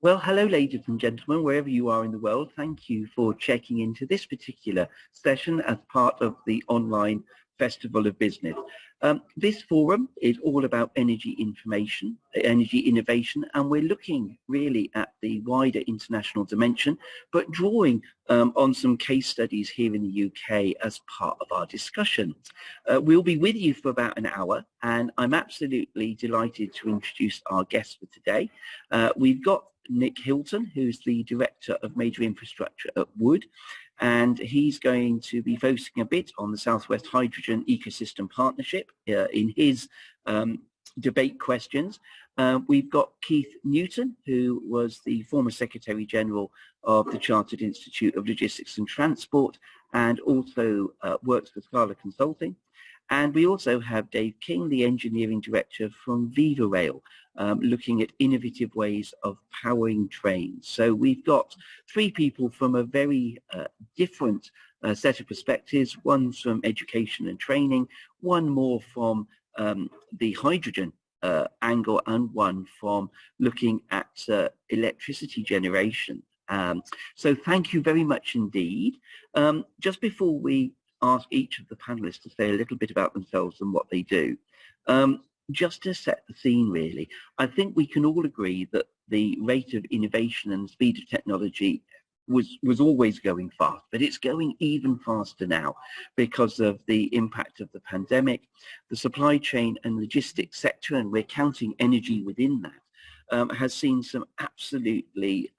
Well, hello, ladies and gentlemen, wherever you are in the world. Thank you for checking into this particular session as part of the online Festival of Business. This forum is all about energy information, energy innovation, and we're looking really at the wider international dimension, but drawing on some case studies here in the UK as part of our discussion. We'll be with you for about an hour, and I'm absolutely delighted to introduce our guest for today. We've got Nick Hilton, who's the Director of Major Infrastructure at Wood, and he's going to be focusing a bit on the Southwest Hydrogen Ecosystem Partnership in his debate questions. We've got Keith Newton, who was the former Secretary General of the Chartered Institute of Logistics and Transport and also works for Scala Consulting. And we also have Dave King, the Engineering Director from Viva Rail, looking at innovative ways of powering trains. So we've got three people from a very different set of perspectives. One's from education and training, one more from the hydrogen angle, and one from looking at electricity generation. So thank you very much indeed. Just before we ask each of the panelists to say a little bit about themselves and what they do, just to set the scene really, I think we can all agree that the rate of innovation and speed of technology was always going fast, but it's going even faster now because of the impact of the pandemic. The supply chain and logistics sector, and we're counting energy within that, has seen some absolutely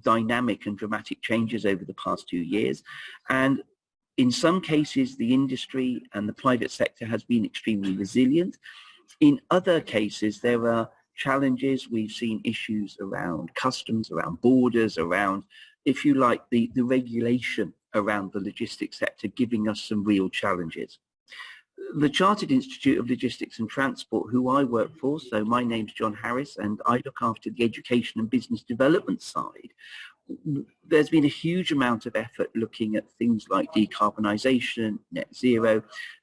dynamic and dramatic changes over the past 2 years. And in some cases, the industry and the private sector has been extremely resilient. In other cases, there are challenges. We've seen issues around customs, around borders, around, if you like, the regulation around the logistics sector, giving us some real challenges. The Chartered Institute of Logistics and Transport, who I work for, so my name's Jon Harris, and I look after the education and business development side. There's been a huge amount of effort looking at things like decarbonisation, net zero,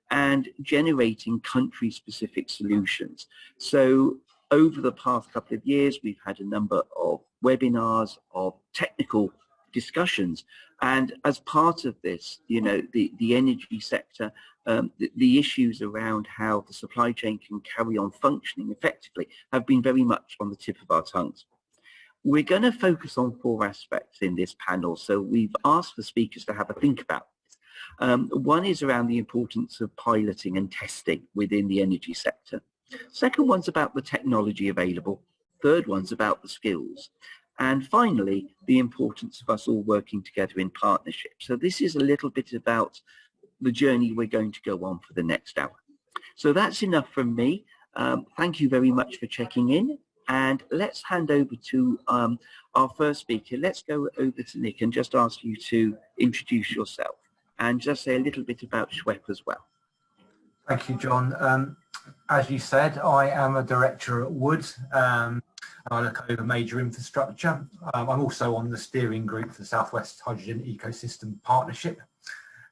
and generating country-specific solutions. So over the past couple of years, we've had a number of webinars, of technical discussions, and as part of this, you know, the energy sector, the issues around how the supply chain can carry on functioning effectively have been very much on the tip of our tongues. We're going to focus on 4 aspects in this panel, so we've asked the speakers to have a think about this. One is around the importance of piloting and testing within the energy sector. Second one's about the technology available. Third one's about the skills. And finally, the importance of us all working together in partnership. So this is a little bit about the journey we're going to go on for the next hour. So that's enough from me. Thank you very much for checking in. And let's hand over to our first speaker. Let's go over to Nick and just ask you to introduce yourself and just say a little bit about SWEP as well. Thank you, John. As you said, I am a director at Wood. And I look over major infrastructure. I'm also on the steering group for the Southwest Hydrogen Ecosystem Partnership.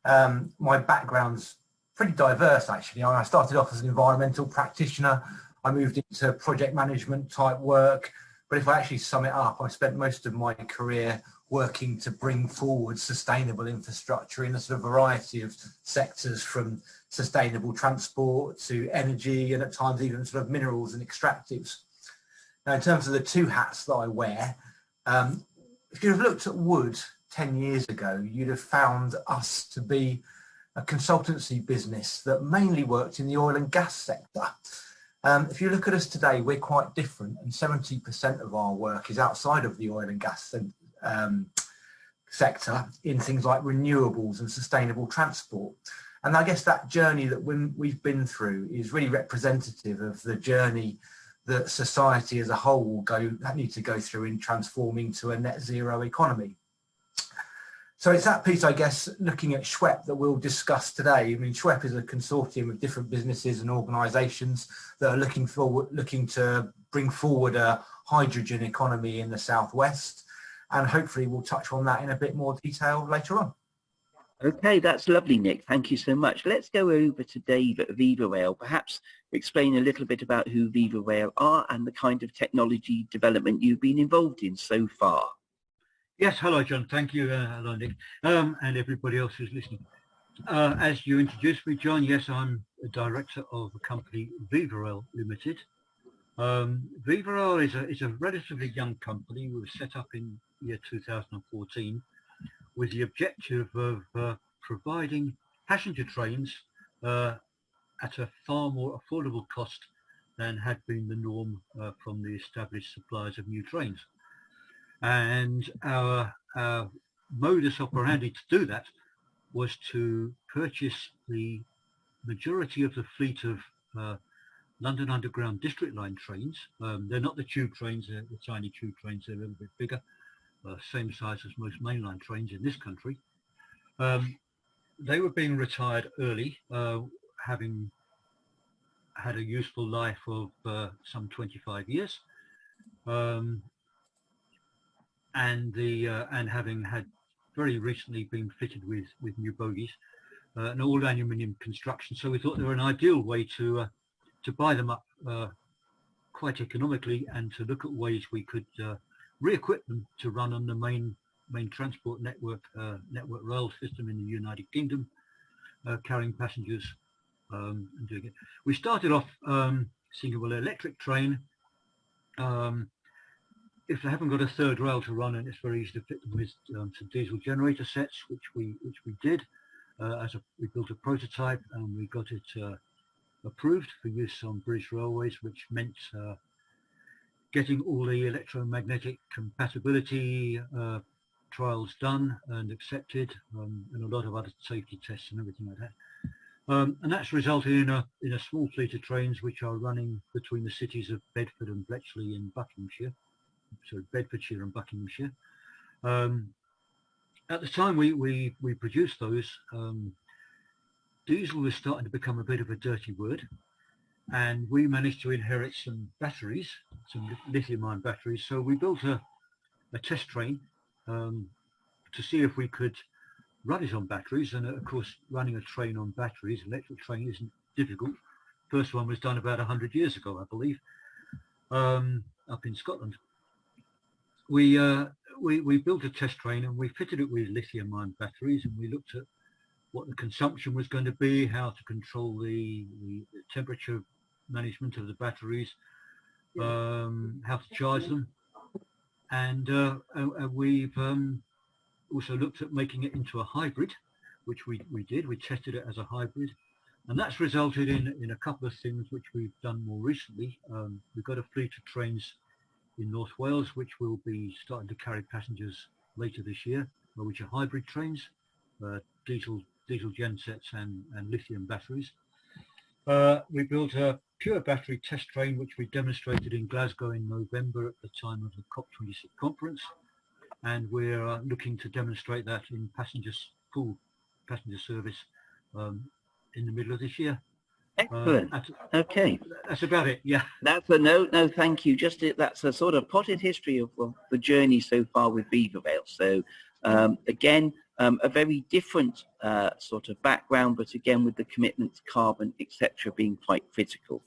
My background's pretty diverse, actually. I started off as an environmental practitioner. I moved into project management type work, but if I actually sum it up, I spent most of my career working to bring forward sustainable infrastructure in a sort of variety of sectors, from sustainable transport to energy and at times even sort of minerals and extractives. Now, in terms of the 2 hats that I wear, if you'd have looked at Wood 10 years ago, you'd have found us to be a consultancy business that mainly worked in the oil and gas sector. If you look at us today, we're quite different, and 70% of our work is outside of the oil and gas sector in things like renewables and sustainable transport. And I guess that journey that we've been through is really representative of the journey that society as a whole will need to go through in transforming to a net zero economy. So it's that piece, I guess, looking at SWEP that we'll discuss today. I mean, SWEP is a consortium of different businesses and organisations that are looking to bring forward a hydrogen economy in the Southwest, and hopefully we'll touch on that in a bit more detail later on. Okay, that's lovely, Nick. Thank you so much. Let's go over to Dave at Viva Rail. Perhaps explain a little bit about who Viva Rail are and the kind of technology development you've been involved in so far. Yes, hello John, thank you, hello Nick, and everybody else who's listening. As you introduced me, John, yes, I'm a director of the company Viva Rail Limited. Viva Rail is a relatively young company. We were set up in the year 2014 with the objective of providing passenger trains at a far more affordable cost than had been the norm from the established suppliers of new trains. And our modus operandi to do that was to purchase the majority of the fleet of London Underground District Line trains. They're not the tube trains, they're the tiny tube trains, they're a little bit bigger, same size as most mainline trains in this country. They were being retired early, having had a useful life of some 25 years, and having had very recently been fitted with new bogies, and all aluminium construction. So we thought they were an ideal way to buy them up quite economically, and to look at ways we could re-equip them to run on the main transport network rail system in the United Kingdom, carrying passengers and doing it. We started off thinking, well, electric train, if they haven't got a third rail to run, and it's very easy to fit them with some diesel generator sets, which we did. We built a prototype and we got it approved for use on British Railways, which meant getting all the electromagnetic compatibility trials done and accepted, and a lot of other safety tests and everything like that. And that's resulted in a small fleet of trains which are running between the cities of Bedford and Bletchley in Buckinghamshire, so Bedfordshire and Buckinghamshire. At the time we produced those, diesel was starting to become a bit of a dirty word, and we managed to inherit some batteries, some lithium-ion batteries. So we built a test train to see if we could run it on batteries. And of course, running a train on batteries, electric train, isn't difficult. First one was done about 100 years ago, I believe, up in Scotland. We built a test train and we fitted it with lithium-ion batteries, and we looked at what the consumption was going to be, how to control the temperature management of the batteries, how to charge them, and we've also looked at making it into a hybrid, which we did. We tested it as a hybrid, and that's resulted in a couple of things which we've done more recently. We've got a fleet of trains in North Wales which will be starting to carry passengers later this year, which are hybrid trains, diesel gensets and lithium batteries. We built a pure battery test train which we demonstrated in Glasgow in November at the time of the COP26 conference, and we're looking to demonstrate that in full passenger service in the middle of this year. Excellent. Okay, that's about it. Yeah, that's a no thank you. That's a sort of potted history of the journey so far with Viva Rail. So again, a very different sort of background, but again with the commitment to carbon, etc., being quite critical.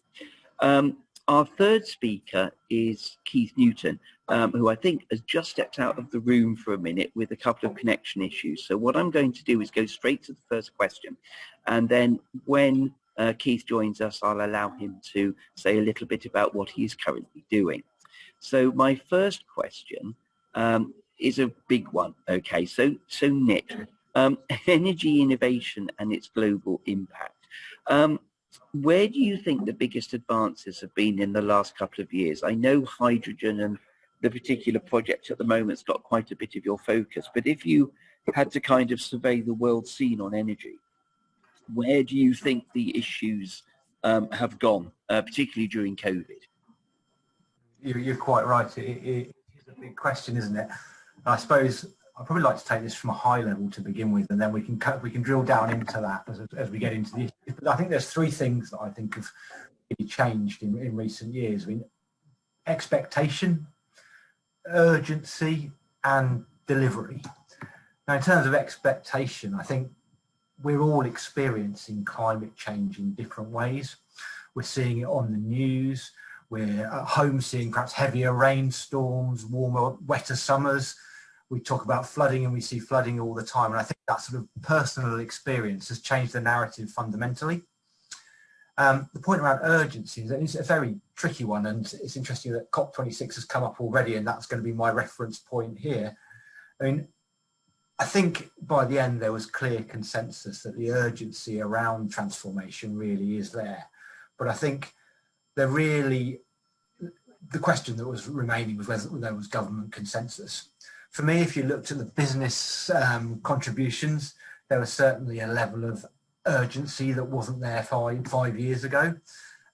Our third speaker is Keith Newton, who I think has just stepped out of the room for a minute with a couple of connection issues. So what I'm going to do is go straight to the first question, and then when Keith joins us, I'll allow him to say a little bit about what he's currently doing. So my first question is a big one. Okay, so Nick, energy innovation and its global impact. Where do you think the biggest advances have been in the last couple of years? I know hydrogen and the particular project at the moment's got quite a bit of your focus, but if you had to kind of survey the world scene on energy, where do you think the issues have gone, particularly during COVID? You're quite right. It is a big question, isn't it? I suppose I'd probably like to take this from a high level to begin with, and then we can drill down into that as we get into the issues. But I think there's three things that I think have really changed in recent years. I mean, expectation, urgency, and delivery. Now, in terms of expectation, I think we're all experiencing climate change in different ways. we're seeing it on the news, we're at home seeing perhaps heavier rainstorms, warmer, wetter summers. We talk about flooding and we see flooding all the time. And I think that sort of personal experience has changed the narrative fundamentally. The point around urgency is a very tricky one, and it's interesting that COP26 has come up already, and that's going to be my reference point here. I mean, I think by the end there was clear consensus that the urgency around transformation really is there. But I think the question that was remaining was whether there was government consensus. For me, if you looked at the business contributions, there was certainly a level of urgency that wasn't there 5 years ago.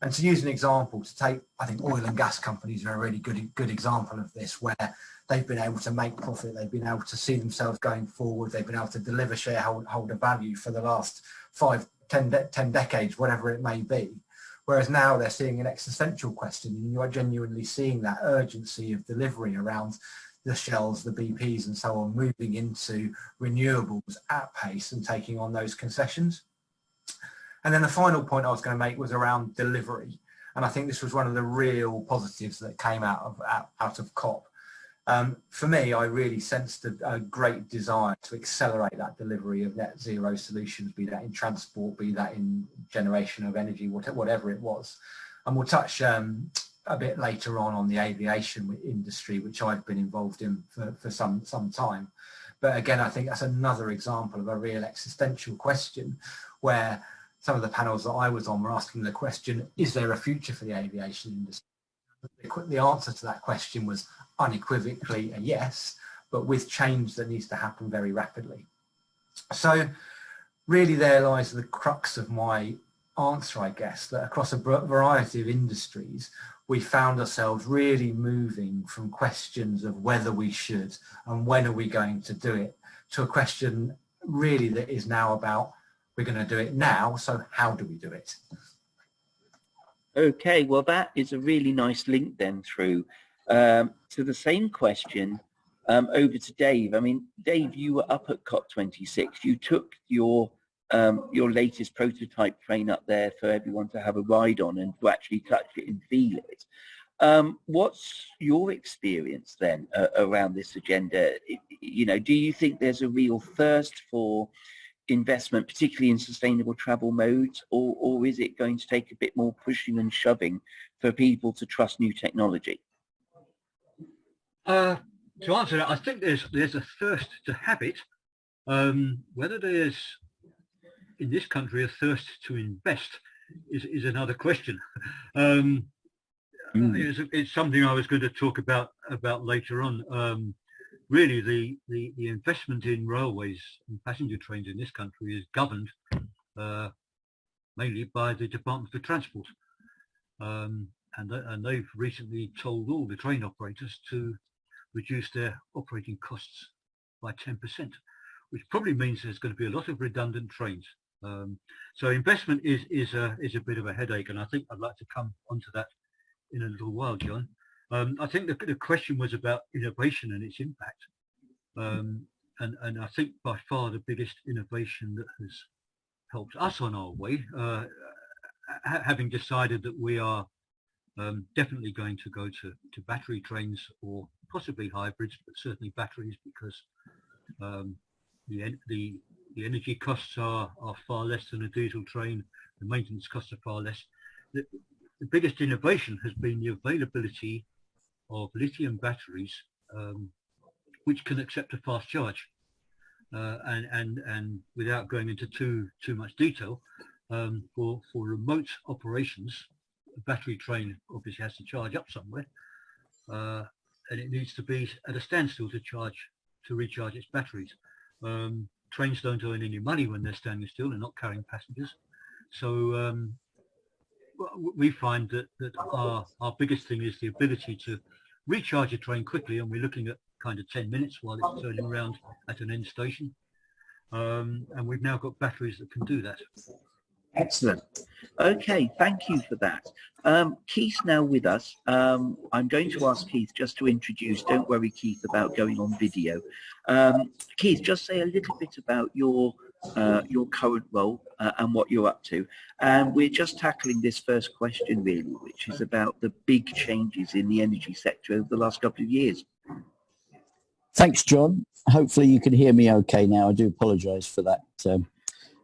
And to use an example, to take, I think oil and gas companies are a really good example of this, where they've been able to make profit, they've been able to see themselves going forward, they've been able to deliver shareholder value for the last 10 decades, whatever it may be. Whereas now they're seeing an existential question, and you are genuinely seeing that urgency of delivery around the Shells, the BPs and so on, moving into renewables at pace and taking on those concessions. And then the final point I was going to make was around delivery. And I think this was one of the real positives that came out of COP. For me, I really sensed a great desire to accelerate that delivery of net zero solutions, be that in transport, be that in generation of energy, whatever it was. And we'll touch a bit later on the aviation industry, which I've been involved in for some time. But again, I think that's another example of a real existential question, where some of the panels that I was on were asking the question, is there a future for the aviation industry? The answer to that question was unequivocally a yes, but with change that needs to happen very rapidly. So really there lies the crux of my answer, I guess, that across a variety of industries, we found ourselves really moving from questions of whether we should and when are we going to do it, to a question really that is now about, we're going to do it now, so how do we do it? Okay, well, that is a really nice link then through to the same question over to Dave. I mean, Dave, you were up at COP26. You took your latest prototype train up there for everyone to have a ride on and to actually touch it and feel it. What's your experience then around this agenda? You know, do you think there's a real thirst for investment, particularly in sustainable travel modes, or is it going to take a bit more pushing and shoving for people to trust new technology? To answer that, I think there's a thirst to have it. Whether there's in this country a thirst to invest is another question. It's something I was going to talk about later on. Really, the investment in railways and passenger trains in this country is governed mainly by the Department for Transport, and they've recently told all the train operators to reduce their operating costs by 10%, which probably means there's going to be a lot of redundant trains. So investment is a bit of a headache, and I think I'd like to come onto that in a little while, John. I think the question was about innovation and its impact, and I think by far the biggest innovation that has helped us on our way, having decided that we are definitely going to go to battery trains, or possibly hybrids, but certainly batteries, because the energy costs are far less than a diesel train, the maintenance costs are far less. The biggest innovation has been the availability of lithium batteries which can accept a fast charge, and without going into too much detail, for remote operations, a battery train obviously has to charge up somewhere, and it needs to be at a standstill to recharge its batteries. Trains don't earn any money when they're standing still and not carrying passengers, so we find that our biggest thing is the ability to recharge a train quickly, and we're looking at kind of 10 minutes while it's turning around at an end station, and we've now got batteries that can do that. Excellent. Okay, thank you for that. Keith's now with us. I'm going to ask Keith just to introduce, don't worry Keith about going on video. Keith, just say a little bit about your your current role and what you're up to. And we're just tackling this first question really, which is about the big changes in the energy sector over the last couple of years. Thanks, John. Hopefully you can hear me okay now. I do apologise for that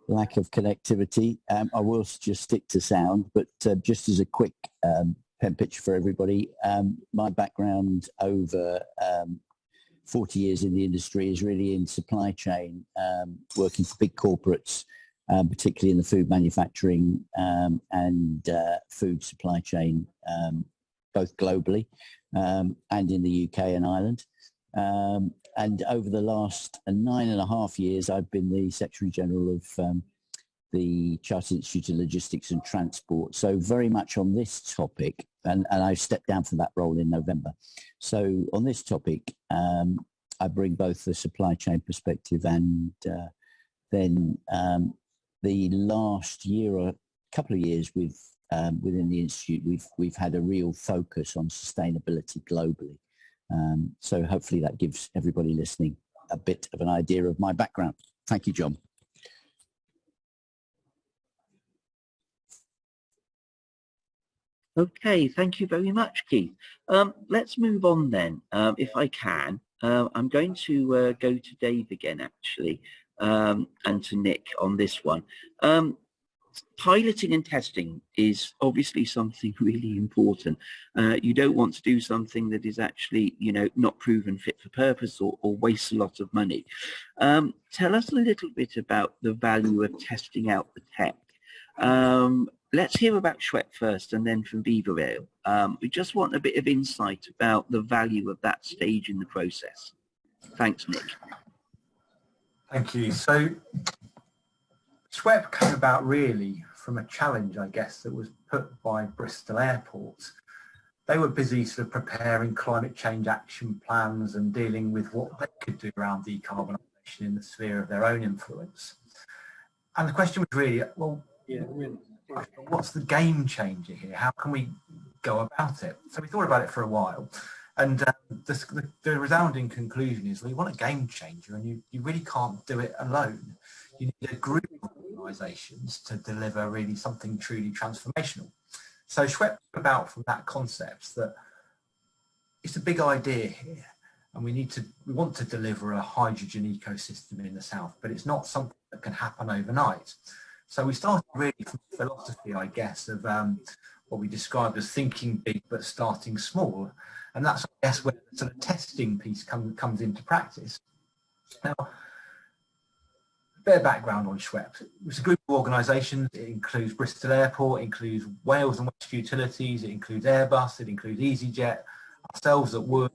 lack of connectivity. I will just stick to sound, but just as a quick pen picture for everybody, my background over 40 years in the industry is really in supply chain, working for big corporates, particularly in the food manufacturing and food supply chain, both globally and in the UK and Ireland. And over the last 9.5 years, I've been the Secretary General of the Chartered Institute of Logistics and Transport. So very much on this topic, and I've stepped down from that role in November. So on this topic, I bring both the supply chain perspective and then the last year or a couple of years within the Institute, we've had a real focus on sustainability globally. So hopefully that gives everybody listening a bit of an idea of my background. Thank you, John. Okay, thank you very much, Keith. Let's move on then, if I can. I'm going to go to Dave again, actually, and to Nick on this one. Piloting and testing is obviously something really important. You don't want to do something that is actually, not proven fit for purpose or waste a lot of money. Tell us a little bit about the value of testing out the tech. Let's hear about Schwepp first and then from Beaver Ale. We just want a bit of insight about the value of that stage in the process. Thanks, Nick. Thank you. So Schwepp came about really from a challenge, I guess, that was put by Bristol Airport. They were busy sort of preparing climate change action plans and dealing with what they could do around decarbonisation in the sphere of their own influence. And the question was really, well, what's the game changer here? How can we go about it? So we thought about it for a while. And the resounding conclusion is, well, you want a game changer and you really can't do it alone. You need a group of organisations to deliver really something truly transformational. So Schwepp came about from that concept that it's a big idea here and we want to deliver a hydrogen ecosystem in the south, but it's not something that can happen overnight. So we started really from the philosophy, I guess, of what we described as thinking big but starting small. And that's, I guess, where the sort of testing piece comes into practice. Now, a bit of background on Schwepp. It's a group of organisations. It includes Bristol Airport, it includes Wales and West Utilities, it includes Airbus, it includes EasyJet, ourselves at Wood,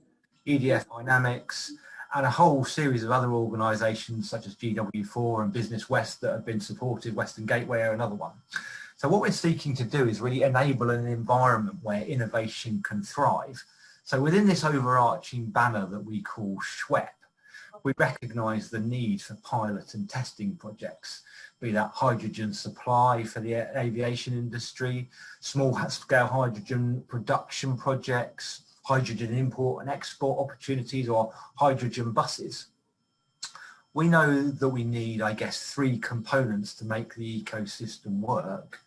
EDF Dynamics, and a whole series of other organisations such as GW4 and Business West that have been supported, Western Gateway are another one. So what we're seeking to do is really enable an environment where innovation can thrive. So within this overarching banner that we call Schwepp, we recognise the need for pilot and testing projects, be that hydrogen supply for the aviation industry, small-scale hydrogen production projects, hydrogen import and export opportunities, or hydrogen buses. We know that we need, I guess, 3 components to make the ecosystem work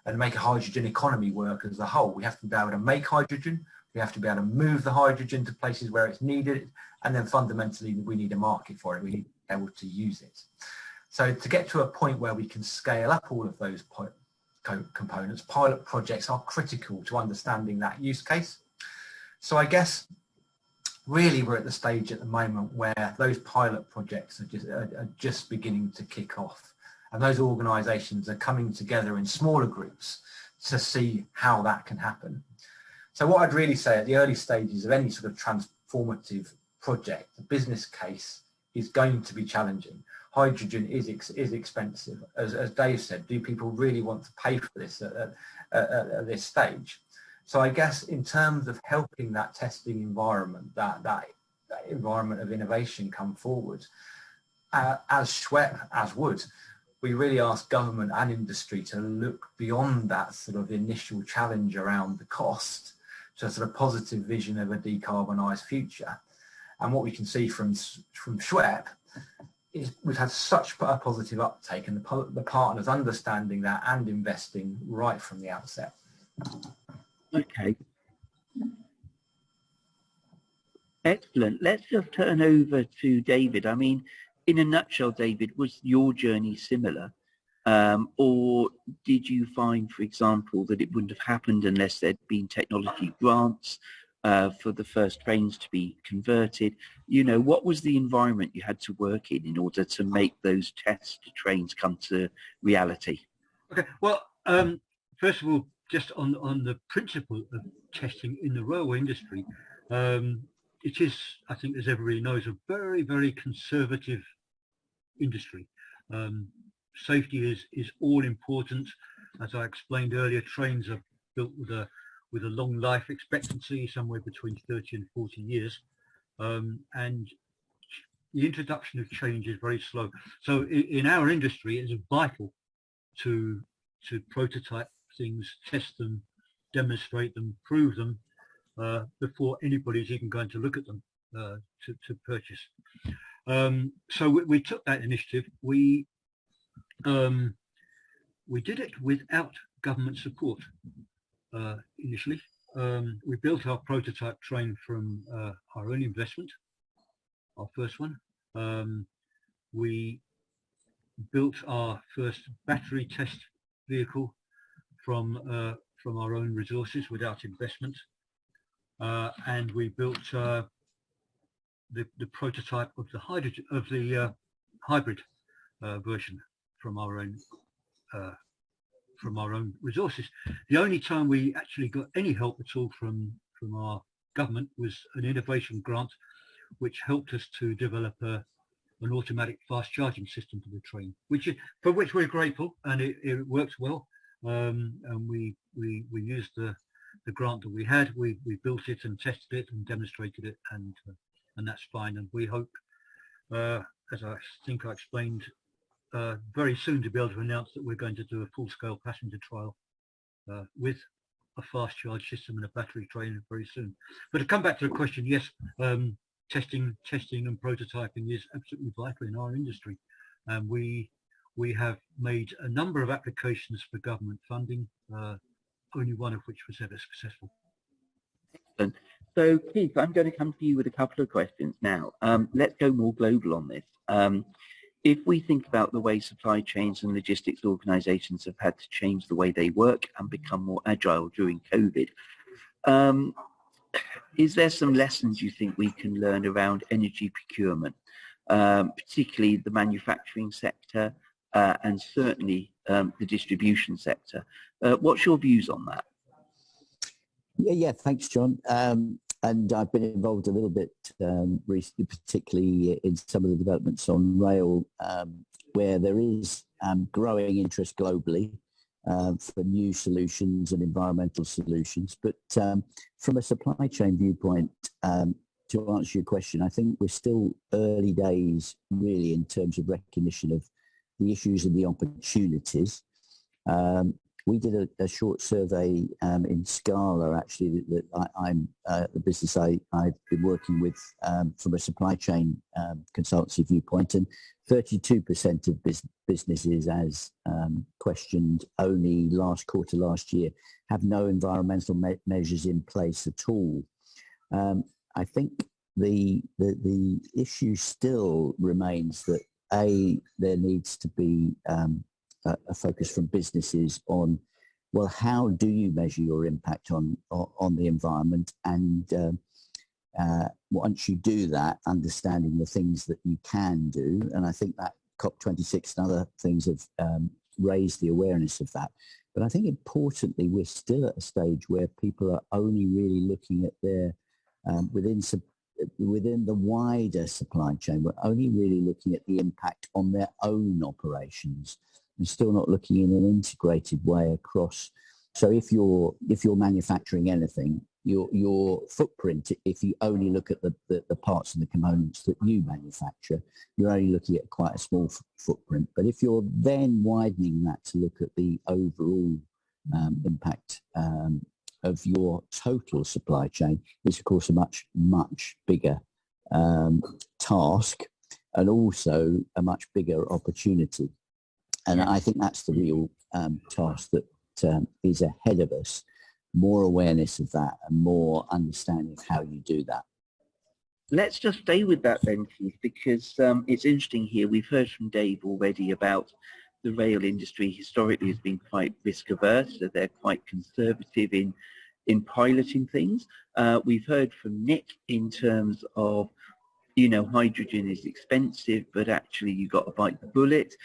and make a hydrogen economy work as a whole. We have to be able to make hydrogen, we have to be able to move the hydrogen to places where it's needed, and then fundamentally we need a market for it, we need to be able to use it. So to get to a point where we can scale up all of those components, pilot projects are critical to understanding that use case. So I guess really we're at the stage at the moment where those pilot projects are just beginning to kick off, and those organisations are coming together in smaller groups to see how that can happen. So what I'd really say at the early stages of any sort of transformative project, the business case is going to be challenging. Hydrogen is expensive. As Dave said, do people really want to pay for this at this stage? So I guess in terms of helping that testing environment, that environment of innovation come forward, as Schwepp, as Wood, we really ask government and industry to look beyond that sort of initial challenge around the cost to a sort of positive vision of a decarbonised future. And what we can see from Schwepp we've had such a positive uptake, and the partners understanding that and investing right from the outset. Okay. Excellent. Let's just turn over to David. I mean, in a nutshell, David, was your journey similar? Or did you find, for example, that it wouldn't have happened unless there'd been technology grants for the first trains to be converted? You know, what was the environment you had to work in order to make those test trains come to reality? Okay, well, first of all, just on the principle of testing in the railway industry, it is, I think, as everybody knows, a very, very conservative industry. Safety is all important. As I explained earlier, trains are built with a long life expectancy, somewhere between 30 and 40 years, and the introduction of change is very slow. So in our industry, it is vital to prototype things, test them, demonstrate them, prove them before anybody's even going to look at them to purchase. So we took that initiative. We did it without government support initially. We built our prototype train from our own investment, our first one. We built our first battery test vehicle from our own resources without investment, and we built the prototype of the hybrid version from our own resources. The only time we actually got any help at all from our government was an innovation grant, which helped us to develop an automatic fast charging system for the train, for which we're grateful, and it works well. And we used the grant that we had. We built it and tested it and demonstrated it, and that's fine. And we hope, as I think I explained, very soon to be able to announce that we're going to do a full-scale passenger trial with a fast charge system and a battery train very soon. But to come back to the question, yes, testing and prototyping is absolutely vital in our industry, and we have made a number of applications for government funding, only one of which was ever successful. Excellent. So Keith, I'm going to come to you with a couple of questions now. Let's go more global on this. If we think about the way supply chains and logistics organizations have had to change the way they work and become more agile during COVID, is there some lessons you think we can learn around energy procurement, particularly the manufacturing sector and certainly the distribution sector? What's your views on that? Yeah, thanks, John. And I've been involved a little bit recently, particularly in some of the developments on rail, where there is growing interest globally for new solutions and environmental solutions. But from a supply chain viewpoint, to answer your question, I think we're still early days, really, in terms of recognition of the issues and the opportunities. We did a short survey in Scala, actually, that I'm the business I've been working with from a supply chain consultancy viewpoint, and 32% of businesses, as questioned only last quarter last year, have no environmental measures in place at all. I think the issue still remains that there needs to be a focus from businesses on, well, how do you measure your impact on the environment, and once you do that, understanding the things that you can do. And I think that COP26 and other things have raised the awareness of that. But I think importantly, we're still at a stage where people are only really looking at their within the wider supply chain, we're only really looking at the impact on their own operations. We're still not looking in an integrated way across. So if you're manufacturing anything, your footprint, if you only look at the parts and the components that you manufacture, you're only looking at quite a small footprint. But if you're then widening that to look at the overall impact of your total supply chain, it's of course a much bigger task. and also a much bigger opportunity. And I think that's the real task that is ahead of us. More awareness of that and more understanding of how you do that. Let's just stay with that then, Keith, because it's interesting here. We've heard from Dave already about the rail industry historically has been quite risk averse, so they're quite conservative in piloting things. We've heard from Nick in terms of, you know, hydrogen is expensive, but actually you've got to bite the bullet.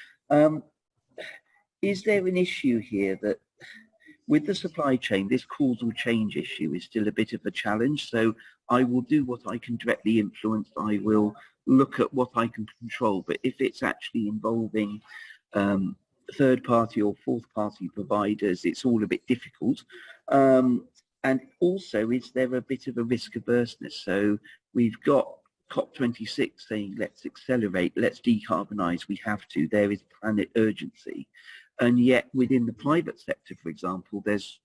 Is there an issue here that with the supply chain, this causal change issue is still a bit of a challenge? So I will do what I can directly influence. I will look at what I can control. But if it's actually involving third party or fourth party providers, it's all a bit difficult. And also, is there a bit of a risk averseness? So we've got COP26 saying, let's accelerate, let's decarbonize, we have to, there is planet urgency. And yet within the private sector, for example, there's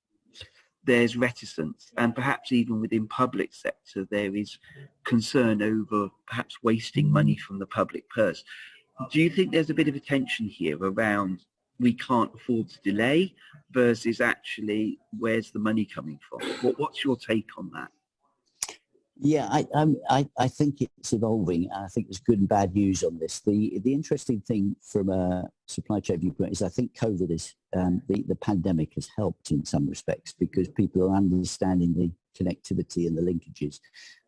reticence, and perhaps even within public sector, there is concern over perhaps wasting money from the public purse. Do you think there's a bit of a tension here around we can't afford to delay versus actually where's the money coming from? What's your take on that? Yeah, I think it's evolving. I think there's good and bad news on this. The interesting thing from a supply chain viewpoint is I think COVID is the pandemic has helped in some respects because people are understanding the connectivity and the linkages.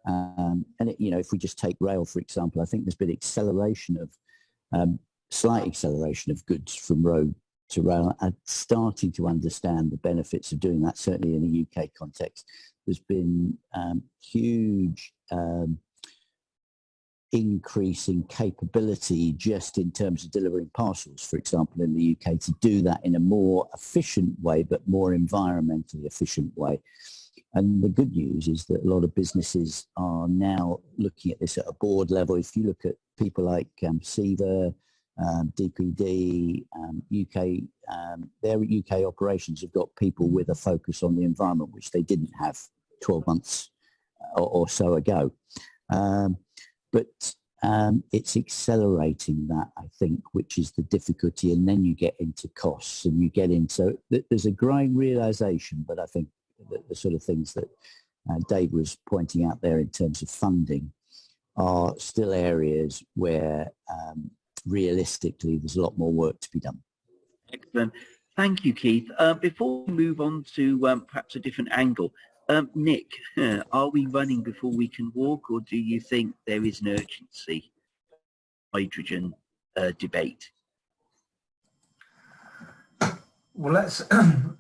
And you know, if we just take rail for example, I think there's been acceleration of slight acceleration of goods from road to rail and starting to understand the benefits of doing that. Certainly in a UK context, there's been huge increase in capability just in terms of delivering parcels, for example, in the UK, to do that in a more efficient way, but more environmentally efficient way. And the good news is that a lot of businesses are now looking at this at a board level. If you look at people like SEVA, DPD, UK, their UK operations have got people with a focus on the environment, which they didn't have 12 months or so ago. But it's accelerating that, I think, which is the difficulty. And then you get into costs and you get into, there's a growing realization, but I think the sort of things that Dave was pointing out there in terms of funding are still areas where realistically there's a lot more work to be done. Excellent. Thank you, Keith. Before we move on to perhaps a different angle, Nick, are we running before we can walk, or do you think there is an urgency hydrogen debate? Well, let's on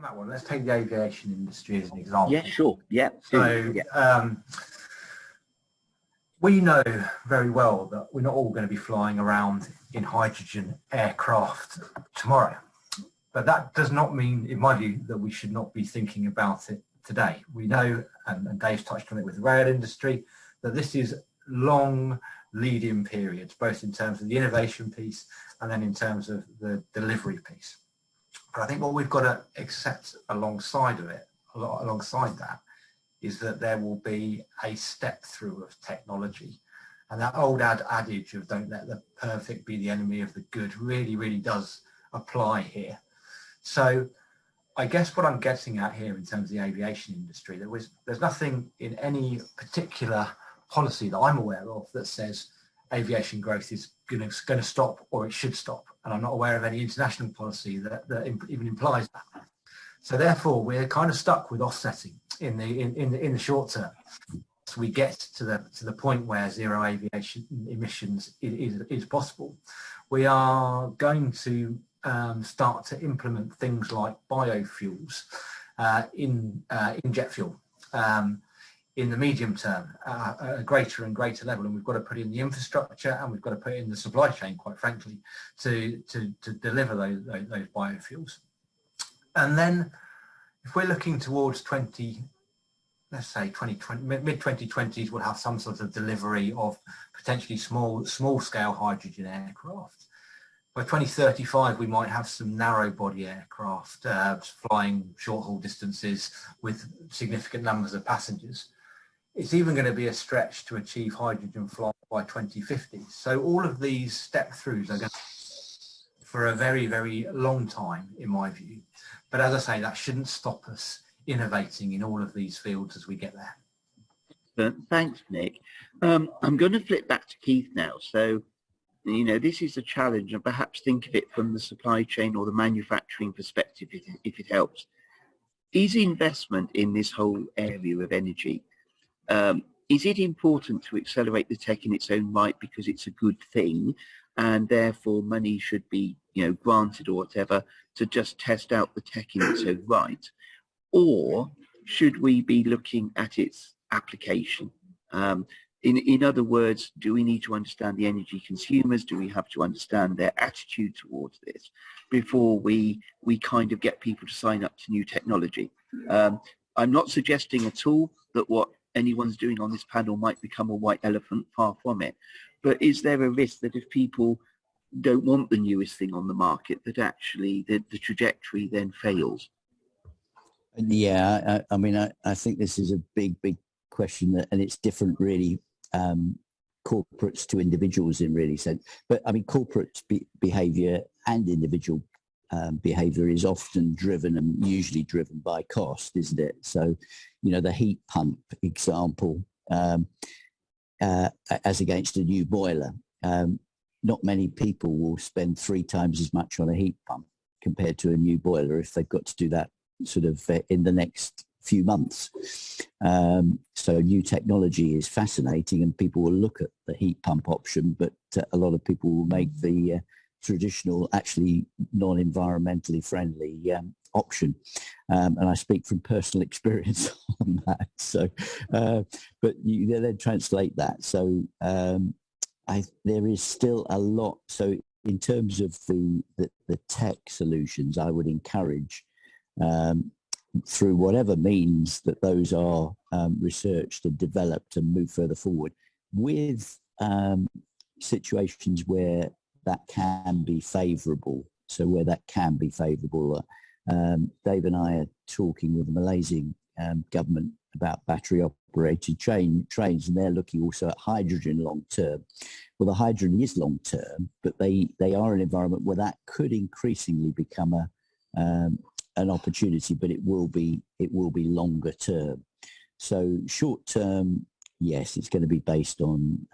that one, let's take the aviation industry as an example. Yeah, sure. Yeah. So we know very well that we're not all going to be flying around in hydrogen aircraft tomorrow. But that does not mean, in my view, that we should not be thinking about it today. We know, and Dave's touched on it with the rail industry, that this is long lead-in periods, both in terms of the innovation piece and then in terms of the delivery piece. But I think what we've got to accept alongside of it, alongside that, is that there will be a step through of technology. And that old adage of don't let the perfect be the enemy of the good really, really does apply here. So I guess what I'm getting at here in terms of the aviation industry, there's nothing in any particular policy that I'm aware of that says aviation growth is going to stop or it should stop. And I'm not aware of any international policy that even implies that. So therefore, we're kind of stuck with offsetting in the short term. So we get to the point where zero aviation emissions is possible. We are going to start to implement things like biofuels in jet fuel in the medium term at a greater and greater level, and we've got to put in the infrastructure and we've got to put in the supply chain, quite frankly, to deliver those biofuels. And then if we're looking towards let's say 2020, mid-2020s, we'll have some sort of delivery of potentially small-scale hydrogen aircraft. By 2035, we might have some narrow-body aircraft flying short-haul distances with significant numbers of passengers. It's even going to be a stretch to achieve hydrogen flight by 2050. So all of these step-throughs are going to for a very, very long time, in my view. But as I say, that shouldn't stop us innovating in all of these fields as we get there. Thanks, Nick. I'm going to flip back to Keith now. So, you know, this is a challenge, and perhaps think of it from the supply chain or the manufacturing perspective, if it helps. Is investment in this whole area of energy, is it important to accelerate the tech in its own right because it's a good thing, and therefore money should be, you know, granted or whatever to just test out the tech in its own right? Or should we be looking at its application? In other words, do we need to understand the energy consumers? Do we have to understand their attitude towards this before we kind of get people to sign up to new technology? I'm not suggesting at all that what anyone's doing on this panel might become a white elephant, far from it. But is there a risk that if people don't want the newest thing on the market, that actually the trajectory then fails? Yeah, I mean, I think this is a big question, and it's different really, corporates to individuals in really sense. But I mean, corporate behavior and individual behavior is often driven and usually driven by cost, isn't it? So, you know, the heat pump example, as against a new boiler, not many people will spend 3 times as much on a heat pump compared to a new boiler if they've got to do that sort of in the next few months. So new technology is fascinating, and people will look at the heat pump option, but a lot of people will make the traditional, actually non-environmentally friendly option. And I speak from personal experience on that. So, but you then translate that. So there is still a lot. So in terms of the tech solutions, I would encourage through whatever means that those are researched and developed and move further forward, with situations where that can be favourable. So where that can be favourable, Dave and I are talking with the Malaysian government about battery operated trains, and they're looking also at hydrogen long term. Well, the hydrogen is long term, but they are an environment where that could increasingly become an opportunity, but it will be longer term. So short term, yes, it's going to be based on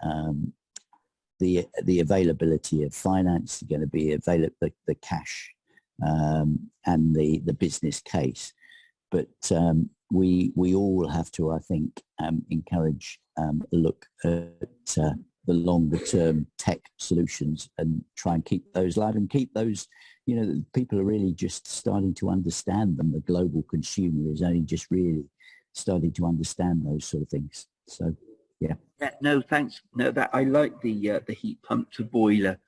the availability of finance, going to be the cash and the business case. But we all have to, I think, encourage a look at the longer term tech solutions and try and keep those live and keep those, you know, people are really just starting to understand them. The global consumer is only just really starting to understand those sort of things. So, yeah. No, thanks. No, that I like the heat pump to boiler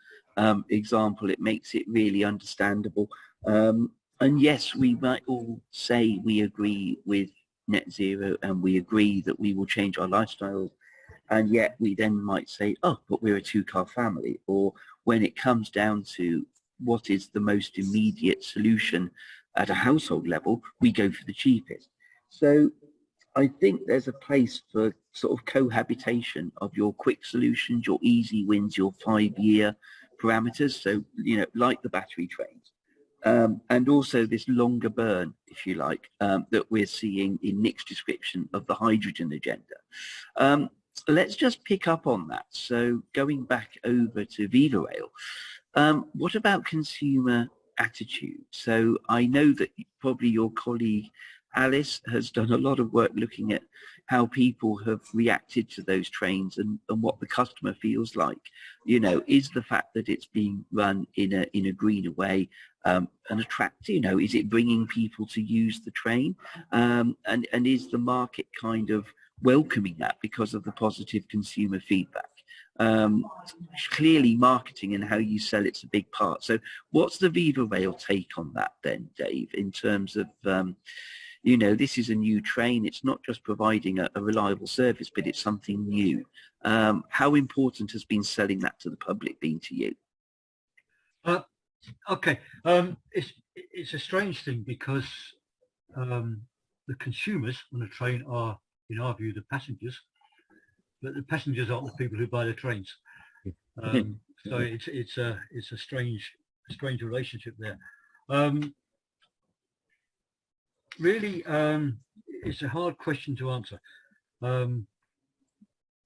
example. It makes it really understandable. And yes, we might all say we agree with net zero and we agree that we will change our lifestyles. And yet we then might say, oh, but we're a 2-car family. Or when it comes down to what is the most immediate solution at a household level, we go for the cheapest. So I think there's a place for sort of cohabitation of your quick solutions, your easy wins, your 5-year parameters. So, you know, like the battery trains. And also this longer burn, if you like, that we're seeing in Nick's description of the hydrogen agenda. Let's just pick up on that. So going back over to VivaRail, what about consumer attitude? So I know that probably your colleague Alice has done a lot of work looking at how people have reacted to those trains and what the customer feels like. You know, is the fact that it's being run in a greener way an attract, you know, is it bringing people to use the train? And is the market kind of welcoming that because of the positive consumer feedback? Clearly marketing and how you sell it's a big part. So what's the VivaRail take on that then, Dave, in terms of you know, this is a new train. It's not just providing a reliable service, but it's something new. How important has been selling that to the public been to you? Okay, it's a strange thing because the consumers on the train are, in our view, the passengers. but the passengers aren't the people who buy the trains. So it's a strange relationship there. Really, it's a hard question to answer.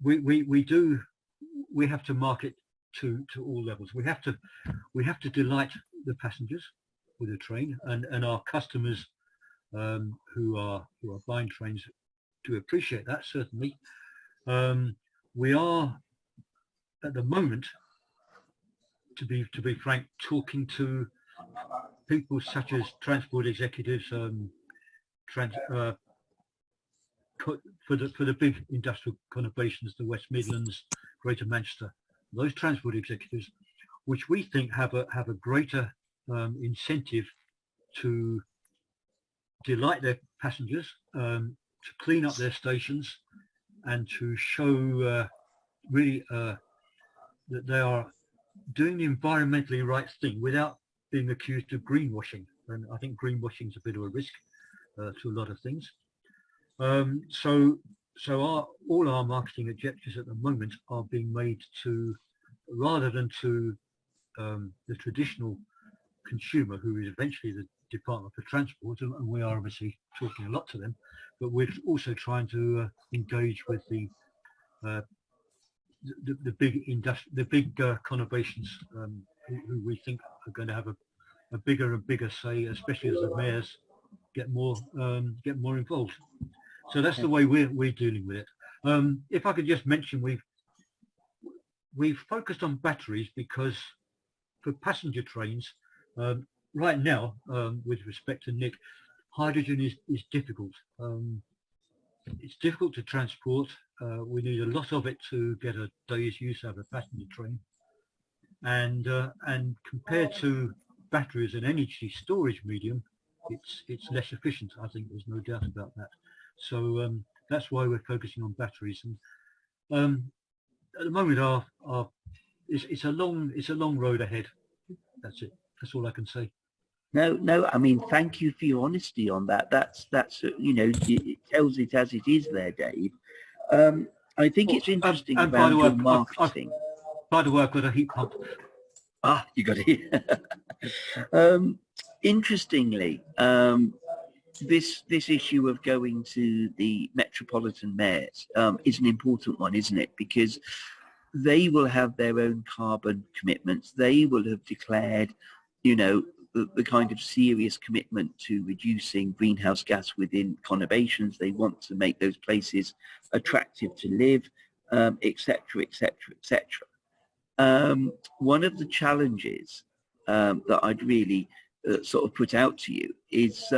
We have to market to all levels. We have to delight the passengers with a train, and our customers who are buying trains do appreciate that, certainly. We are at the moment, to be frank, talking to people such as transport executives, for the big industrial conurbations, the West Midlands, Greater Manchester, those transport executives, which we think have a greater incentive to delight their passengers, to clean up their stations, and to show really that they are doing the environmentally right thing without being accused of greenwashing. And I think greenwashing is a bit of a risk to a lot of things. So all our marketing objectives at the moment are being made to, rather than to the traditional consumer, who is eventually the Department for Transport, and we are obviously talking a lot to them, but we're also trying to engage with the big conurbations who we think are going to have a bigger and bigger say, especially as the mayors get more involved. So that's the way we're dealing with it. If I could just mention, we've focused on batteries because for passenger trains, right now, with respect to Nick, hydrogen is difficult. It's difficult to transport. We need a lot of it to get a day's use out of a passenger train, and compared to battery as an energy storage medium, it's less efficient. I think there's no doubt about that. So that's why we're focusing on batteries. And at the moment, it's a long road ahead. That's it. That's all I can say. No, I mean, thank you for your honesty on that. That's you know, it tells it as it is there, Dave. I think it's interesting about your marketing. By the way, I've got a heat pump. Ah, you got it. Interestingly, this issue of going to the metropolitan mayors is an important one, isn't it? Because they will have their own carbon commitments. They will have declared, you know, the kind of serious commitment to reducing greenhouse gas within conurbations. They want to make those places attractive to live, etc., etc., etc. One of the challenges that I'd really sort of put out to you is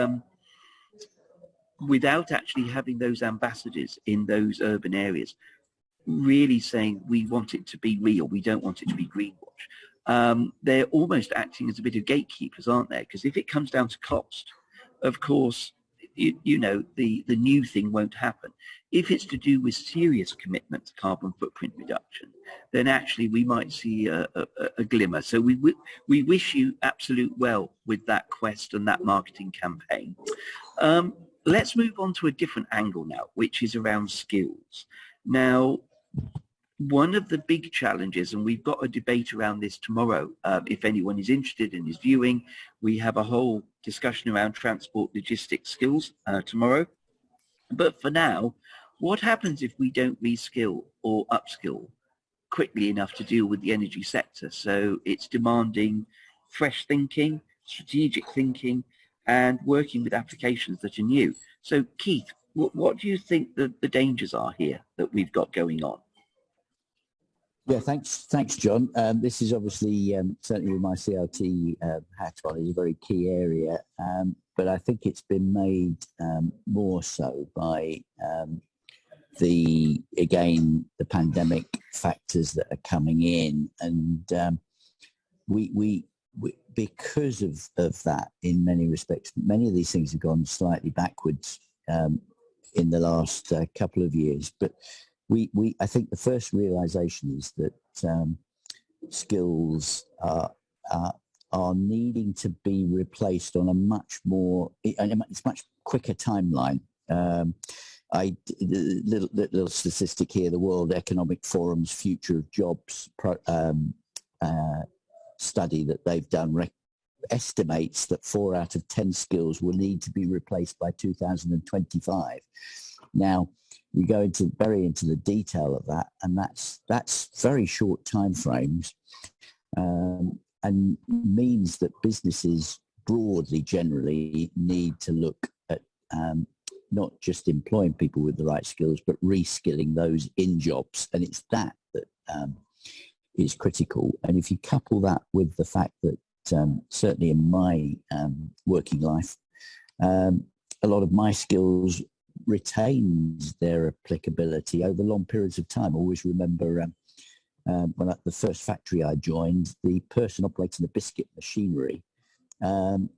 without actually having those ambassadors in those urban areas really saying we want it to be real, we don't want it to be greenwash. They're almost acting as a bit of gatekeepers, aren't they? Because if it comes down to cost, of course, you know, the new thing won't happen. If it's to do with serious commitment to carbon footprint reduction, then actually we might see a glimmer. So we wish you absolute well with that quest and that marketing campaign. Let's move on to a different angle now, which is around skills. Now, one of the big challenges, and we've got a debate around this tomorrow, if anyone is interested and is viewing, we have a whole discussion around transport logistics skills tomorrow. But for now, what happens if we don't reskill or upskill quickly enough to deal with the energy sector? So it's demanding fresh thinking, strategic thinking, and working with applications that are new. So Keith, what do you think the dangers are here that we've got going on? Yeah, thanks, John. This is obviously certainly with my CRT hat on is a very key area, but I think it's been made more so by the pandemic factors that are coming in, and we because of that, in many respects, many of these things have gone slightly backwards in the last couple of years, but. I think the first realization is that skills are needing to be replaced on a much quicker timeline. little statistic here, the World Economic Forum's Future of Jobs study that they've done estimates that 4 out of 10 skills will need to be replaced by 2025. Now, you go into the detail of that, and that's very short time frames, and means that businesses broadly, generally, need to look at not just employing people with the right skills, but reskilling those in jobs, and it's that is critical. And if you couple that with the fact that certainly in my working life, a lot of my skills retains their applicability over long periods of time. I always remember when at the first factory I joined, the person operating the biscuit machinery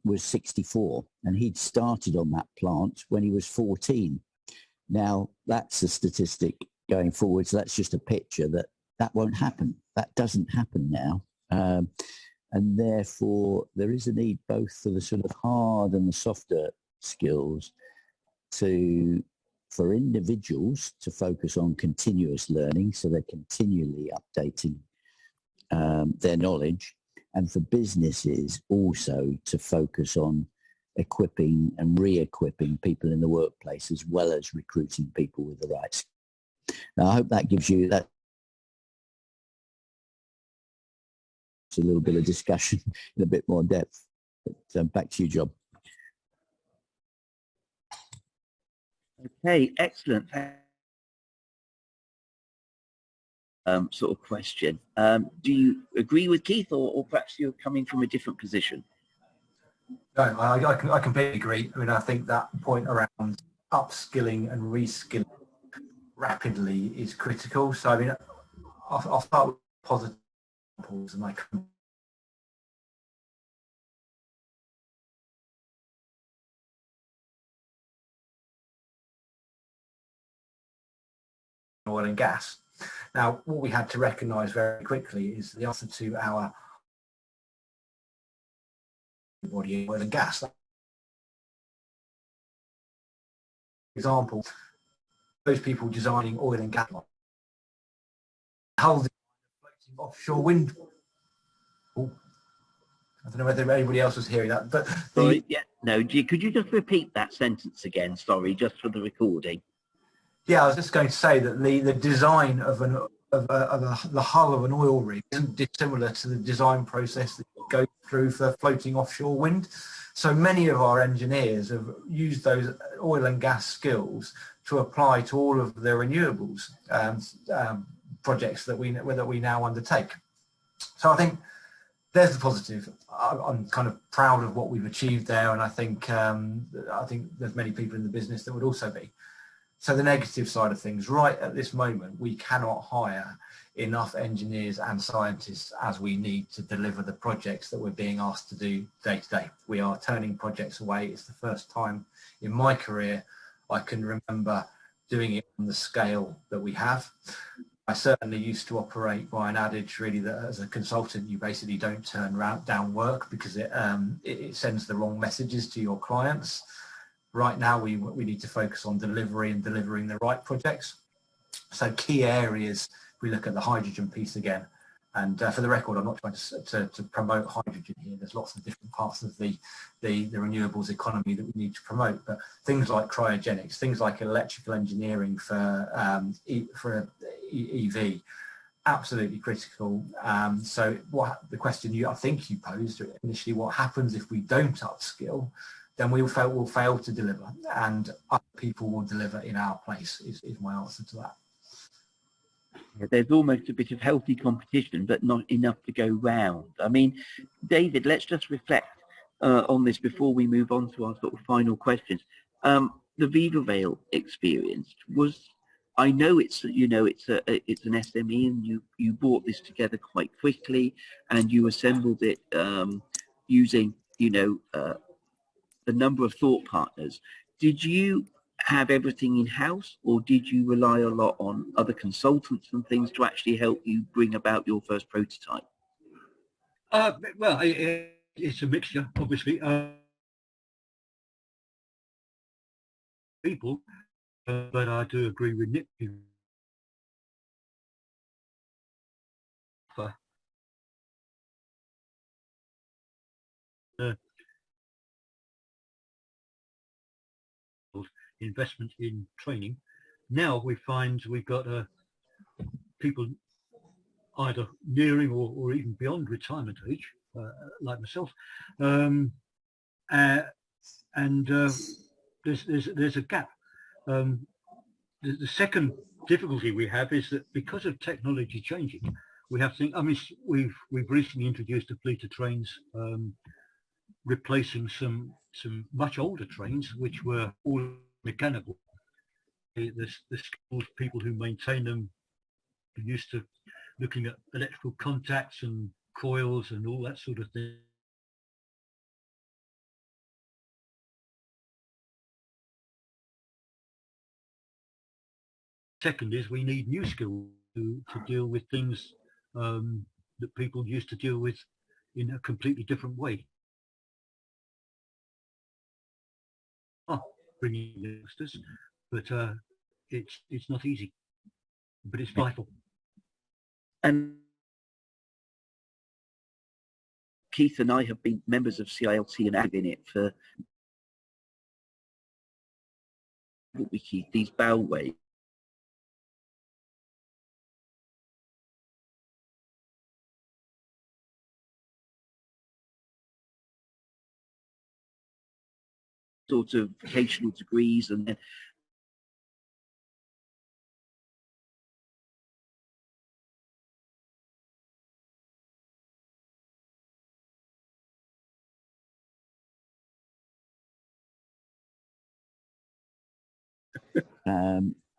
was 64, and he'd started on that plant when he was 14. Now, that's a statistic going forward, so that's just a picture that won't happen. That doesn't happen now. And therefore, there is a need both for the sort of hard and the softer skills for individuals to focus on continuous learning, so they're continually updating their knowledge, and for businesses also to focus on equipping and re-equipping people in the workplace, as well as recruiting people with the right skills. Now, I hope that gives you that. A little bit of discussion in a bit more depth. But, back to you, John. Okay, excellent. Sort of question. Do you agree with Keith, or perhaps you're coming from a different position? No, I completely agree. I mean, I think that point around upskilling and reskilling rapidly is critical. So, I mean, I'll start with positive examples, and oil and gas. Now, what we had to recognise very quickly is the answer to our body oil and gas. For example, those people designing oil and gas lines, holding floating offshore wind. Oh, I don't know whether anybody else was hearing that, but Sorry, yeah, no. Could you just repeat that sentence again? Sorry, just for the recording. Yeah, I was just going to say that the design of the hull of an oil rig isn't dissimilar to the design process that you go through for floating offshore wind. So many of our engineers have used those oil and gas skills to apply to all of the renewables projects that we now undertake. So I think there's the positive. I'm kind of proud of what we've achieved there, and I think there's many people in the business that would also be. So the negative side of things, right at this moment, we cannot hire enough engineers and scientists as we need to deliver the projects that we're being asked to do day to day. We are turning projects away. It's the first time in my career I can remember doing it on the scale that we have. I certainly used to operate by an adage, really, that as a consultant, you basically don't turn down work because it sends the wrong messages to your clients. Right now, we need to focus on delivery and delivering the right projects. So key areas, we look at the hydrogen piece again. And for the record, I'm not trying to promote hydrogen here. There's lots of different parts of the renewables economy that we need to promote. But things like cryogenics, things like electrical engineering for EV, absolutely critical. So the question I think you posed initially, what happens if we don't upskill? Then we'll fail to deliver, and other people will deliver in our place, is my answer to that. There's almost a bit of healthy competition, but not enough to go round. I mean, David, let's just reflect on this before we move on to our sort of final questions. The VivaVail experience was, I know it's an SME, and you brought this together quite quickly, and you assembled it using a number of thought partners. Did you have everything in-house, or did you rely a lot on other consultants and things to actually help you bring about your first prototype? Well, it's a mixture, obviously. People, but I do agree with Nick. Investment in training. Now we find we've got people either nearing or even beyond retirement age, like myself, and there's a gap. The second difficulty we have is that because of technology changing, we have to think. I mean, we've recently introduced a fleet of trains, replacing some much older trains which were all mechanical. The skilled people who maintain them are used to looking at electrical contacts and coils and all that sort of thing. Second is we need new skills to deal with things that people used to deal with in a completely different way. Bringing youngsters, but it's not easy, but it's vital. And Keith and I have been members of CILT and have in it for we keep these bellways. Sort of vocational degrees, and then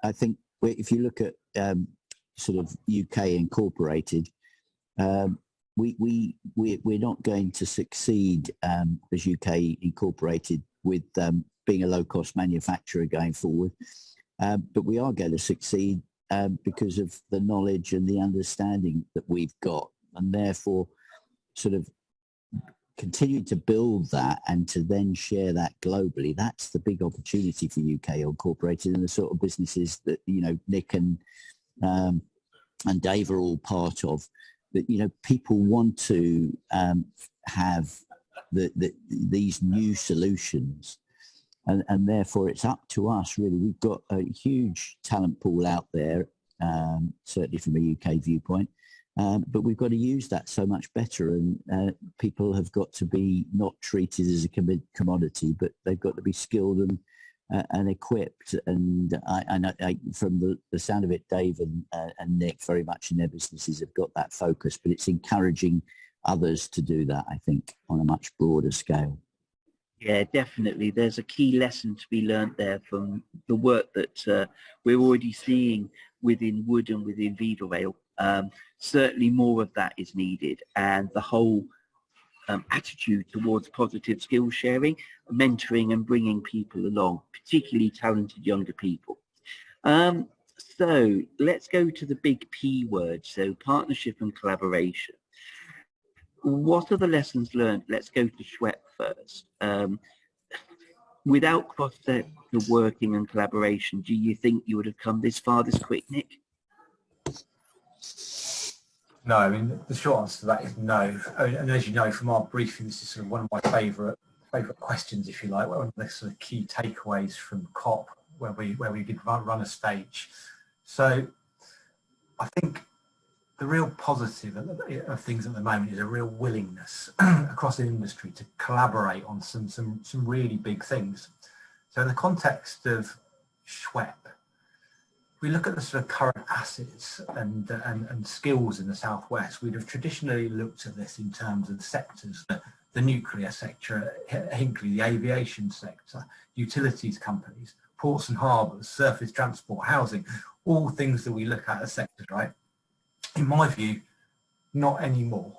I think if you look at sort of UK incorporated, we're not going to succeed as UK incorporated with being a low-cost manufacturer going forward, but we are going to succeed because of the knowledge and the understanding that we've got, and therefore sort of continue to build that and to then share that globally. That's the big opportunity for UK incorporated, and the sort of businesses that Nick and Dave are all part of. That people want to have these new solutions, and therefore it's up to us really. We've got a huge talent pool out there, certainly from a UK viewpoint. But we've got to use that so much better, and people have got to be not treated as a commodity, but they've got to be skilled and equipped. And I from the sound of it, Dave and Nick very much in their businesses have got that focus, but it's encouraging others to do that, I think, on a much broader scale. Yeah, definitely. There's a key lesson to be learnt there from the work that we're already seeing within Wood and within Viva Rail. Certainly more of that is needed, and the whole attitude towards positive skill sharing, mentoring and bringing people along, particularly talented younger people. So let's go to the big P word, so partnership and collaboration. What are the lessons learned? Let's go to Schwepp first. Without cross-sector working and collaboration, do you think you would have come this far this quick, Nick? No, I mean, the short answer to that is no. And as you know from our briefing, this is sort of one of my favourite questions, if you like, one of the sort of key takeaways from COP, where we did run a stage. So I think the real positive of things at the moment is a real willingness across the industry to collaborate on some really big things. So in the context of Schwepp, we look at the sort of current assets and skills in the Southwest. We'd have traditionally looked at this in terms of sectors, the nuclear sector, Hinkley, the aviation sector, utilities companies, ports and harbours, surface transport, housing, all things that we look at as sectors, right? In my view, not anymore.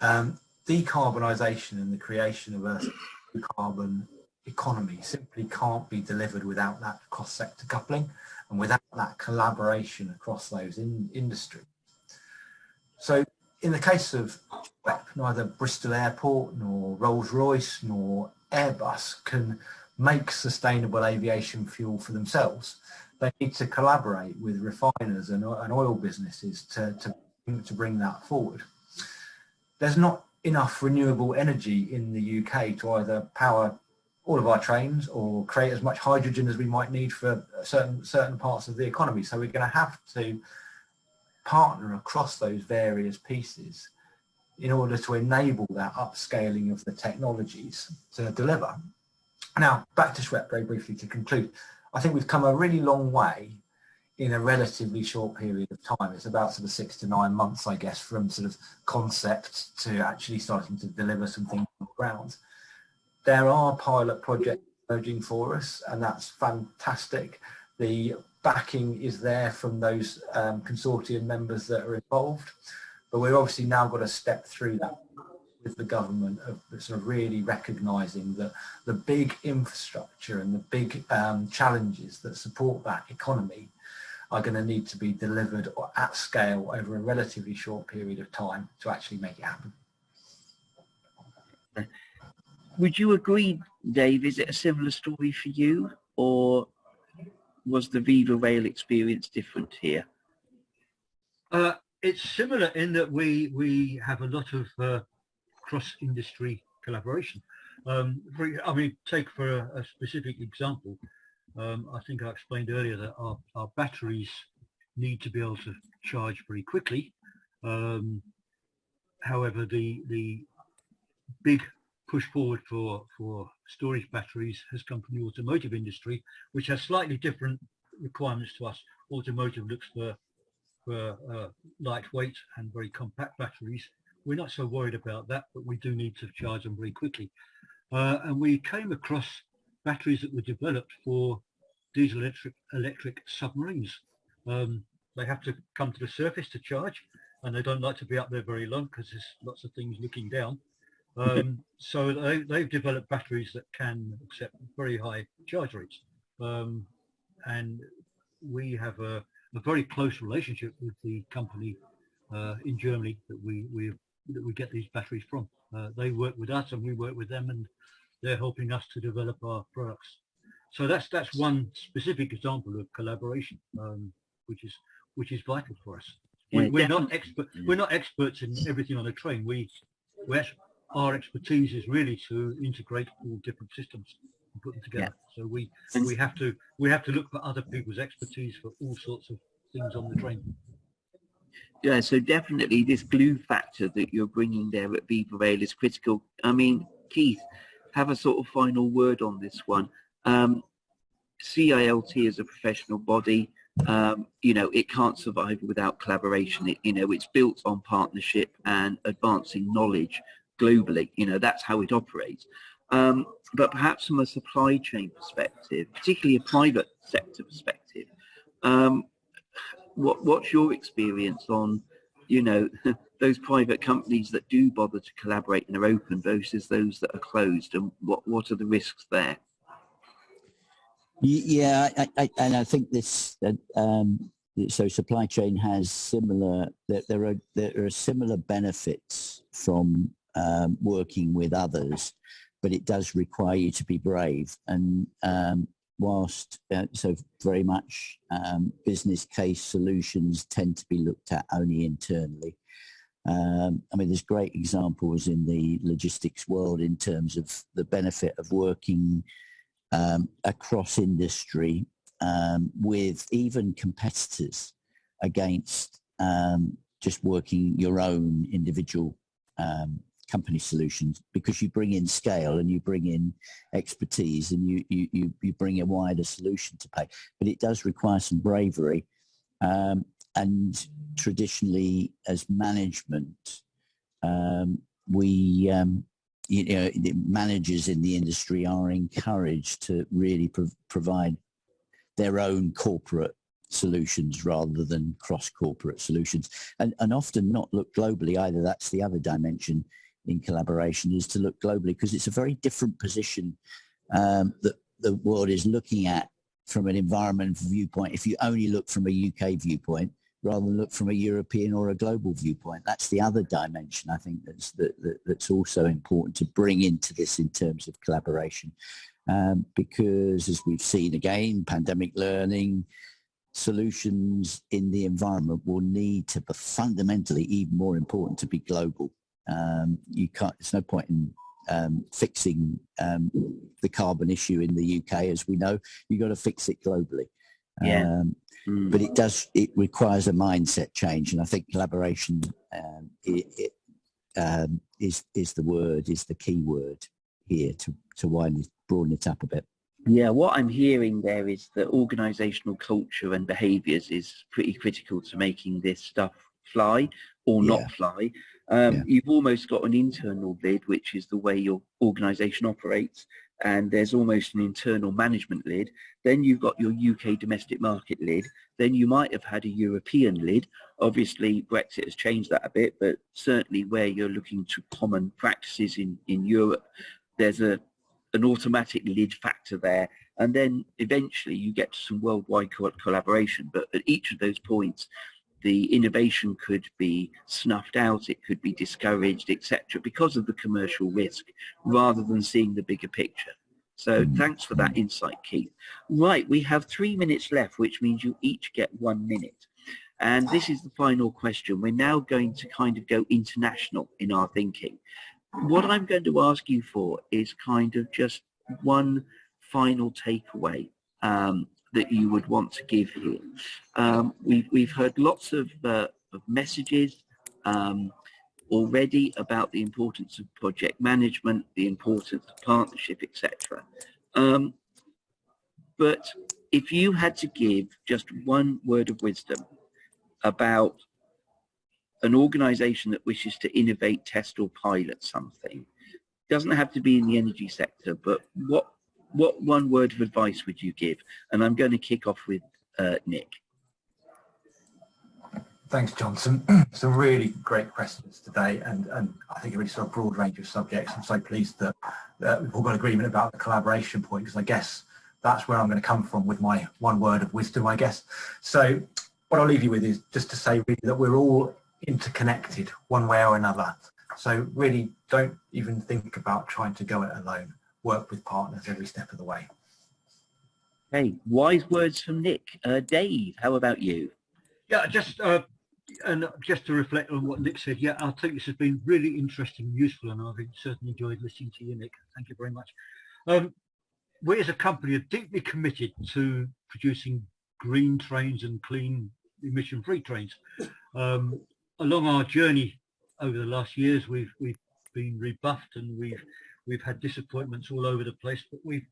Decarbonisation and the creation of a carbon economy simply can't be delivered without that cross-sector coupling and without that collaboration across those industries. So in the case of Schwepp, neither Bristol Airport nor Rolls-Royce nor Airbus can make sustainable aviation fuel for themselves. They need to collaborate with refiners and oil businesses to bring that forward. There's not enough renewable energy in the UK to either power all of our trains or create as much hydrogen as we might need for certain parts of the economy. So we're going to have to partner across those various pieces in order to enable that upscaling of the technologies to deliver. Now, back to SWEP very briefly to conclude. I think we've come a really long way in a relatively short period of time. It's about sort of 6 to 9 months, I guess, from sort of concept to actually starting to deliver some things on the ground. There are pilot projects emerging for us, and that's fantastic. The backing is there from those consortium members that are involved, but we've obviously now got to step through that with the government of sort of really recognising that the big infrastructure and the big challenges that support that economy are going to need to be delivered at scale over a relatively short period of time to actually make it happen. Would you agree, Dave, is it a similar story for you, or was the Viva Rail experience different here? It's similar in that we have a lot of cross-industry collaboration. I mean, take for a specific example, I think I explained earlier that our batteries need to be able to charge very quickly. However, the big push forward for storage batteries has come from the automotive industry, which has slightly different requirements to us. Automotive looks for lightweight and very compact batteries. We're not so worried about that, but we do need to charge them very quickly. And we came across batteries that were developed for diesel electric submarines. They have to come to the surface to charge, and they don't like to be up there very long because there's lots of things looking down. So they've developed batteries that can accept very high charge rates. And we have a very close relationship with the company in Germany that we get these batteries from. They work with us and we work with them, and they're helping us to develop our products. So that's one specific example of collaboration, which is vital for us. We're not experts in everything on a train. Our expertise is really to integrate all different systems and put them together. So we have to look for other people's expertise for all sorts of things on the train. Yeah, so definitely this glue factor that you're bringing there at Viva Rail is critical. I mean, Keith, have a sort of final word on this one. CILT is a professional body. You know, it can't survive without collaboration. It's built on partnership and advancing knowledge globally. That's how it operates. But perhaps from a supply chain perspective, particularly a private sector perspective, what's your experience on, those private companies that do bother to collaborate and are open versus those that are closed, and what are the risks there? Yeah, and I think this. So supply chain has similar. There are similar benefits from working with others, but it does require you to be brave. And whilst so very much business case solutions tend to be looked at only internally. I mean, there's great examples in the logistics world in terms of the benefit of working across industry with even competitors against just working your own individual company solutions, because you bring in scale and you bring in expertise and you bring a wider solution to play. But it does require some bravery, and traditionally as management, the managers in the industry are encouraged to really provide their own corporate solutions rather than cross-corporate solutions, and often not look globally either. That's the other dimension in collaboration, is to look globally, because it's a very different position that the world is looking at from an environmental viewpoint if you only look from a UK viewpoint rather than look from a European or a global viewpoint. That's the other dimension, I think, that's also important to bring into this in terms of collaboration. because, as we've seen again, pandemic learning, solutions in the environment will need to be fundamentally even more important to be global. You can't, there's no point in fixing the carbon issue in the UK, as we know. You've got to fix it globally. Yeah. But it requires a mindset change, and I think collaboration is the key word here to broaden it up a bit. Yeah, what I'm hearing there is that organizational culture and behaviors is pretty critical to making this stuff fly or not fly. You've almost got an internal lid, which is the way your organization operates, and there's almost an internal management lid. Then you've got your UK domestic market lid. Then you might have had a European lid. Obviously, Brexit has changed that a bit, but certainly where you're looking to common practices in Europe, there's an automatic lid factor there. And then eventually you get to some worldwide collaboration. But at each of those points, the innovation could be snuffed out, it could be discouraged, etc., because of the commercial risk, rather than seeing the bigger picture. So thanks for that insight, Keith. Right, we have 3 minutes left, which means you each get 1 minute. And this is the final question. We're now going to kind of go international in our thinking. What I'm going to ask you for is kind of just one final takeaway that you would want to give here. We've heard lots of messages already about the importance of project management, the importance of partnership, etc. But if you had to give just one word of wisdom about an organization that wishes to innovate, test, or pilot something, doesn't have to be in the energy sector, but what one word of advice would you give? And I'm going to kick off with Nick. Thanks, John. Some really great questions today, and I think a really sort of broad range of subjects. I'm so pleased that we've all got agreement about the collaboration point, because I guess that's where I'm going to come from with my one word of wisdom, I guess. So what I'll leave you with is just to say really that we're all interconnected one way or another. So really don't even think about trying to go it alone. Work with partners every step of the way. Hey, wise words from Nick. Dave, how about you? Yeah, just to reflect on what Nick said, yeah, I think this has been really interesting and useful, and I've certainly enjoyed listening to you, Nick. Thank you very much. We as a company are deeply committed to producing green trains and clean emission-free trains. Along our journey over the last years, we've been rebuffed, and we've had disappointments all over the place, but we've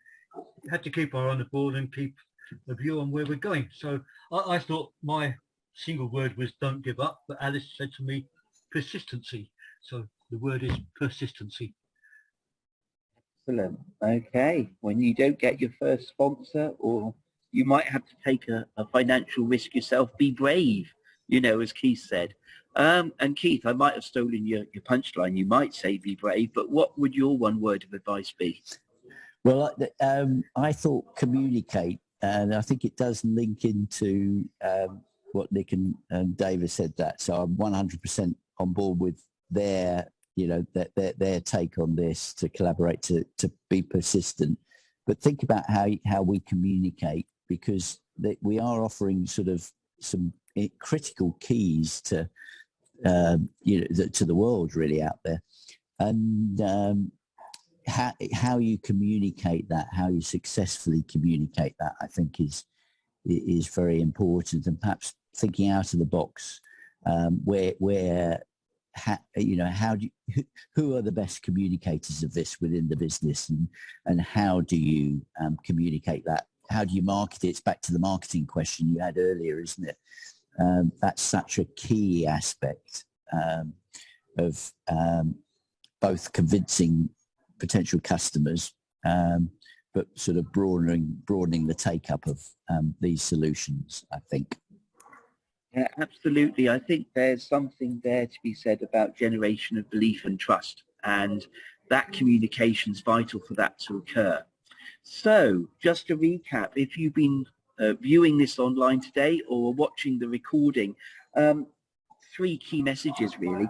had to keep our eye on the ball and keep a view on where we're going. So I thought my single word was don't give up, but Alice said to me persistency. So the word is persistency. Excellent. Okay, when you don't get your first sponsor, or you might have to take a financial risk yourself, be brave, you know, as Keith said. And Keith, I might have stolen your punchline. You might say be brave, but what would your one word of advice be? Well, I thought communicate, and I think it does link into what Nick and David said that. So I'm 100% on board with their take on this, to collaborate, to be persistent. But think about how we communicate, because we are offering sort of some critical keys to to the world really out there, and how you communicate that, how you successfully communicate that, I think is very important. And perhaps thinking out of the box, who are the best communicators of this within the business, and how do you communicate that? How do you market it? It's back to the marketing question you had earlier, isn't it? That's such a key aspect of both convincing potential customers, but sort of broadening the take-up of these solutions, I think. Yeah, absolutely. I think there's something there to be said about generation of belief and trust, and that communication is vital for that to occur. So just to recap, if you've been viewing this online today or watching the recording, 3 key messages really.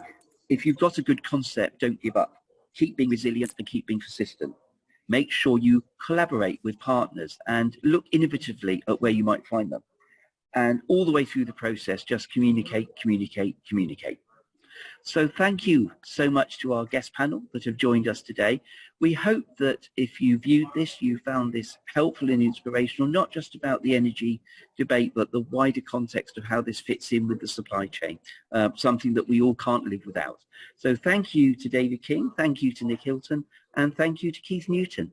If you've got a good concept, don't give up. Keep being resilient and keep being persistent. Make sure you collaborate with partners and look innovatively at where you might find them. And all the way through the process, just communicate, communicate, communicate. So thank you so much to our guest panel that have joined us today. We hope that if you viewed this, you found this helpful and inspirational, not just about the energy debate, but the wider context of how this fits in with the supply chain, something that we all can't live without. So thank you to David King, thank you to Nick Hilton, and thank you to Keith Newton.